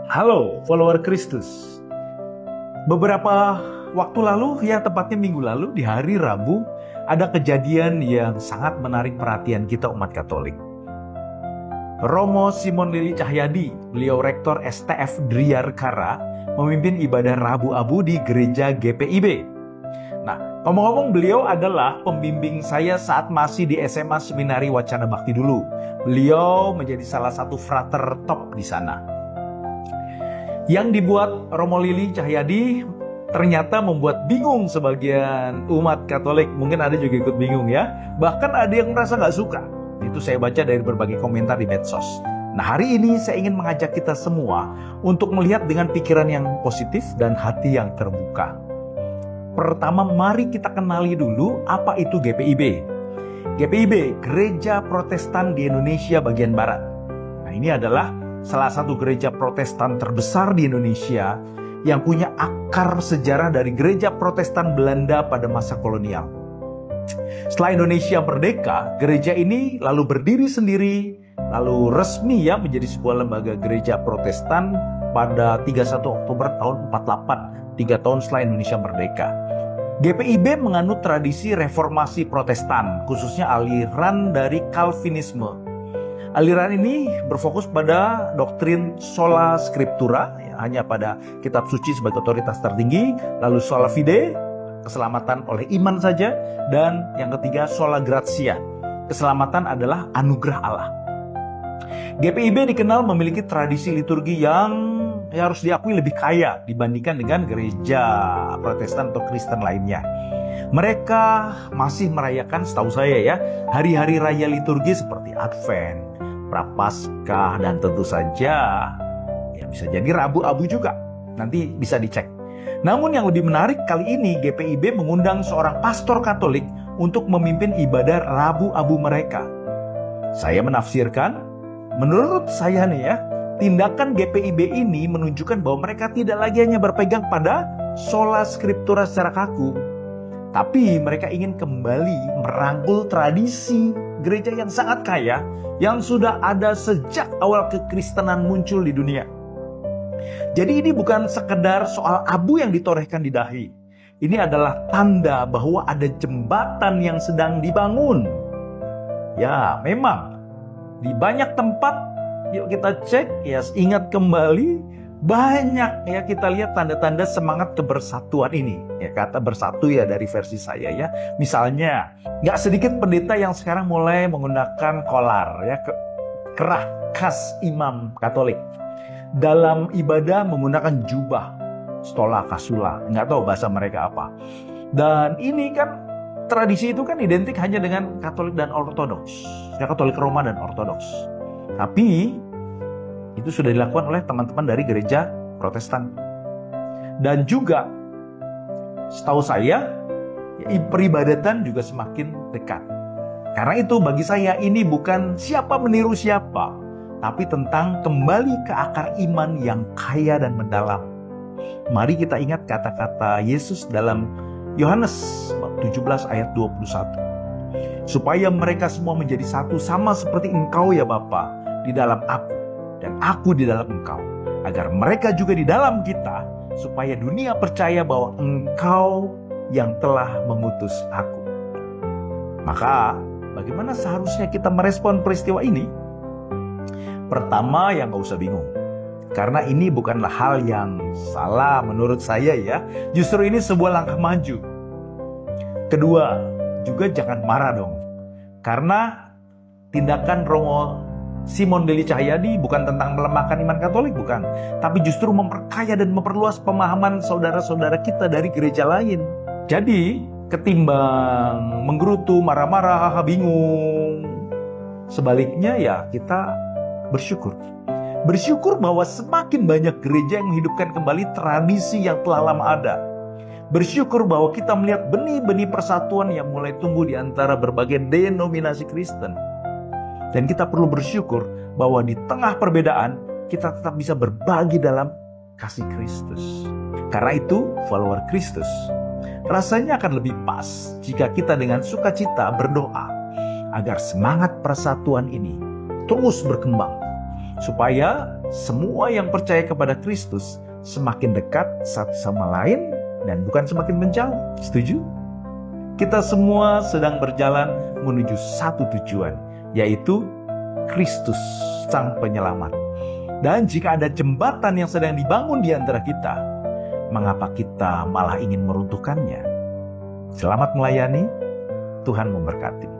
Halo follower Kristus. Beberapa waktu lalu, ya tepatnya minggu lalu di hari Rabu, ada kejadian yang sangat menarik perhatian kita umat Katolik. Romo Simon Lili Cahyadi, beliau rektor STF Driarkara, memimpin ibadah Rabu Abu di gereja GPIB. Nah, ngomong-ngomong beliau adalah pembimbing saya saat masih di SMA Seminari Wacana Bakti dulu. Beliau menjadi salah satu frater top di sana. Yang dibuat Romo Lili Cahyadi ternyata membuat bingung sebagian umat Katolik. Mungkin ada juga ikut bingung ya. Bahkan ada yang merasa nggak suka. Itu saya baca dari berbagai komentar di medsos. Nah, hari ini saya ingin mengajak kita semua untuk melihat dengan pikiran yang positif dan hati yang terbuka. Pertama, mari kita kenali dulu apa itu GPIB. GPIB, Gereja Protestan di Indonesia bagian Barat. Nah, ini adalah salah satu gereja Protestan terbesar di Indonesia yang punya akar sejarah dari gereja Protestan Belanda pada masa kolonial. Setelah Indonesia merdeka, gereja ini lalu berdiri sendiri, lalu resmi ya menjadi sebuah lembaga gereja Protestan pada 31 Oktober tahun 48, 3 tahun setelah Indonesia merdeka. GPIB menganut tradisi reformasi Protestan, khususnya aliran dari Calvinisme. Aliran ini berfokus pada doktrin sola scriptura, ya, hanya pada kitab suci sebagai otoritas tertinggi, lalu sola fide, keselamatan oleh iman saja, dan yang ketiga sola gratia, keselamatan adalah anugerah Allah. GPIB dikenal memiliki tradisi liturgi yang harus diakui lebih kaya dibandingkan dengan gereja Protestan atau Kristen lainnya. Mereka masih merayakan, setahu saya ya, hari-hari raya liturgi seperti Advent, Prapaskah, dan tentu saja ya bisa jadi Rabu Abu juga. Nanti bisa dicek. Namun yang lebih menarik kali ini GPIB mengundang seorang pastor Katolik untuk memimpin ibadah Rabu Abu mereka. Saya menafsirkan, menurut saya nih ya, tindakan GPIB ini menunjukkan bahwa mereka tidak lagi hanya berpegang pada sola scriptura secara kaku, tapi mereka ingin kembali merangkul tradisi gereja yang sangat kaya yang sudah ada sejak awal kekristenan muncul di dunia. Jadi ini bukan sekedar soal abu yang ditorehkan di dahi. Ini adalah tanda bahwa ada jembatan yang sedang dibangun. Ya, memang di banyak tempat, yuk kita cek, ya ingat kembali, banyak ya kita lihat tanda-tanda semangat kebersatuan ini. Ya kata bersatu ya dari versi saya ya. Misalnya, nggak sedikit pendeta yang sekarang mulai menggunakan kolar ya, kerah khas imam Katolik. Dalam ibadah menggunakan jubah, stola, kasula, nggak tahu bahasa mereka apa. Dan ini kan tradisi itu kan identik hanya dengan Katolik dan Ortodoks, ya Katolik Roma dan Ortodoks. Tapi itu sudah dilakukan oleh teman-teman dari gereja Protestan. Dan juga setahu saya peribadatan juga semakin dekat. Karena itu bagi saya ini bukan siapa meniru siapa, tapi tentang kembali ke akar iman yang kaya dan mendalam. Mari kita ingat kata-kata Yesus dalam Yohanes 17 ayat 21. Supaya mereka semua menjadi satu sama seperti Engkau ya Bapa di dalam aku dan aku di dalam Engkau, agar mereka juga di dalam kita, supaya dunia percaya bahwa Engkau yang telah mengutus aku. Maka bagaimana seharusnya kita merespon peristiwa ini? Pertama, yang gak usah bingung. Karena ini bukanlah hal yang salah menurut saya ya. Justru ini sebuah langkah maju. Kedua, juga jangan marah dong. Karena tindakan Romo Simon Lili Cahyadi bukan tentang melemahkan iman Katolik, bukan. Tapi justru memperkaya dan memperluas pemahaman saudara-saudara kita dari gereja lain. Jadi, ketimbang menggerutu, marah-marah, bingung, sebaliknya ya kita bersyukur. Bersyukur bahwa semakin banyak gereja yang menghidupkan kembali tradisi yang telah lama ada. Bersyukur bahwa kita melihat benih-benih persatuan yang mulai tumbuh di antara berbagai denominasi Kristen. Dan kita perlu bersyukur bahwa di tengah perbedaan, kita tetap bisa berbagi dalam kasih Kristus. Karena itu, follower Kristus, rasanya akan lebih pas jika kita dengan sukacita berdoa agar semangat persatuan ini terus berkembang. supaya semua yang percaya kepada Kristus semakin dekat satu sama lain dan bukan semakin menjauh. Setuju? Kita semua sedang berjalan menuju satu tujuan, yaitu Kristus Sang Penyelamat. Dan jika ada jembatan yang sedang dibangun di antara kita, mengapa kita malah ingin meruntuhkannya? Selamat melayani, Tuhan memberkati.